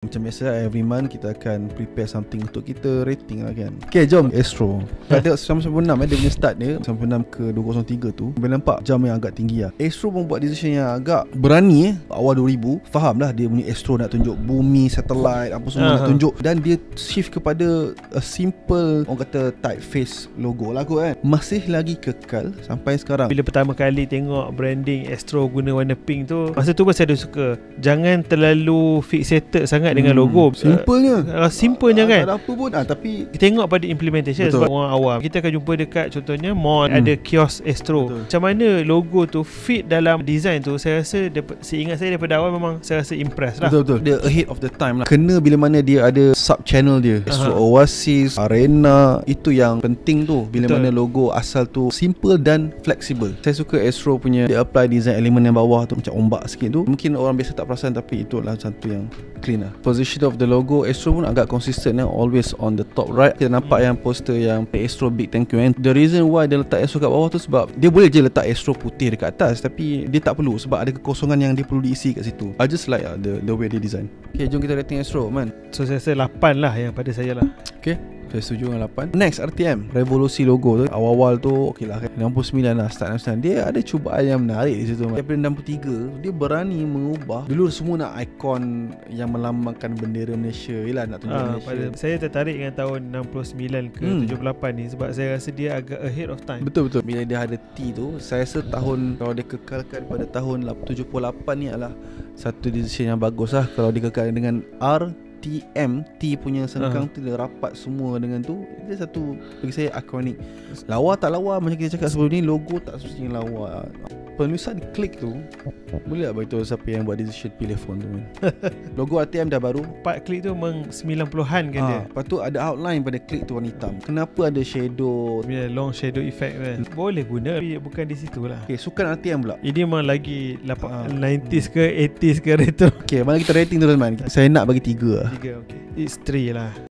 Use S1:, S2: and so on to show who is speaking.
S1: Macam biasa every month kita akan prepare something untuk kita rating lah kan. Okay, jom Astro. Kita tengok 996 dia punya start dia 96 ke 203 tu. Boleh nampak jam yang agak tinggi lah. Astro pun buat decision yang agak berani awal 2000. Faham lah dia punya Astro nak tunjuk bumi, satellite, apa semua nak tunjuk. Dan dia shift kepada a simple, orang kata typeface logo lah kot kan. Masih lagi kekal sampai sekarang.
S2: Bila pertama kali tengok branding Astro guna warna pink tu, masa tu pun saya dah suka. Jangan terlalu fixated sangat dengan logo.
S1: Simpelnya
S2: Simpelnya kan.
S1: Tak ada apa pun tapi
S2: kita tengok pada implementation. Betul. Sebab orang awam kita akan jumpa dekat contohnya mall ada kios Astro. Betul. Macam mana logo tu fit dalam design tu, saya rasa seingat saya daripada awal memang saya rasa impress lah.
S1: Betul-betul dia ahead of the time lah. Kena bila mana dia ada sub channel dia, Astro Oasis, Arena. Itu yang penting tu. Bila mana logo asal tu simple dan flexible. Saya suka Astro punya dia apply design elemen yang bawah tu macam ombak sikit tu. Mungkin orang biasa tak perasan tapi itulah satu yang clean lah. Position of the logo Astro pun agak konsisten lah. Always on the top right. Kita nampak yang poster yang Astro big thank you. And the reason why dia letak Astro kat bawah tu sebab dia boleh je letak Astro putih dekat atas, tapi dia tak perlu sebab ada kekosongan yang dia perlu diisi kat situ. I just like the way dia design. Okay, jom kita rating Astro man.
S2: So saya rasa 8 lah yang pada saya lah.
S1: Okay, saya setuju dengan 8. Next, RTM revolusi logo tu. Awal-awal tu okey lah kan, 69 lah start 69. Dia ada cubaan yang menarik di situ. Daripada 63 dia berani mengubah. Dulu semua nak ikon yang melambangkan bendera Malaysia. Yelah nak tunjuk Malaysia.
S2: Saya tertarik dengan tahun 69 ke 78 ni sebab saya rasa dia agak ahead of time.
S1: Betul-betul. Bila dia ada T tu, saya rasa tahun kalau dia kekalkan pada tahun 78 ni adalah satu decision yang bagus lah. Kalau dikekalkan dengan RTM, T punya sengkang tu dia rapat semua dengan tu. Dia satu bagi saya ikonik. Lawa tak lawa macam kita cakap sebelum ni, logo tak semestinya lawa. Penulisan klik tu boleh tak beritahu siapa yang buat decision pilih font tu kan? Logo RTM dah baru.
S2: Part klik tu memang 90-an kan dia.
S1: Lepas tu ada outline pada klik tu warna hitam. Kenapa ada shadow?
S2: Long shadow effect kan. Boleh guna tapi bukan di situ lah.
S1: Okay, sukan RTM pula.
S2: Ini memang lagi 90s ke 80s ke retro.
S1: Okay, mana kita rating tu teman. Saya nak bagi 3 lah.
S2: 3 okay. It's 3 lah.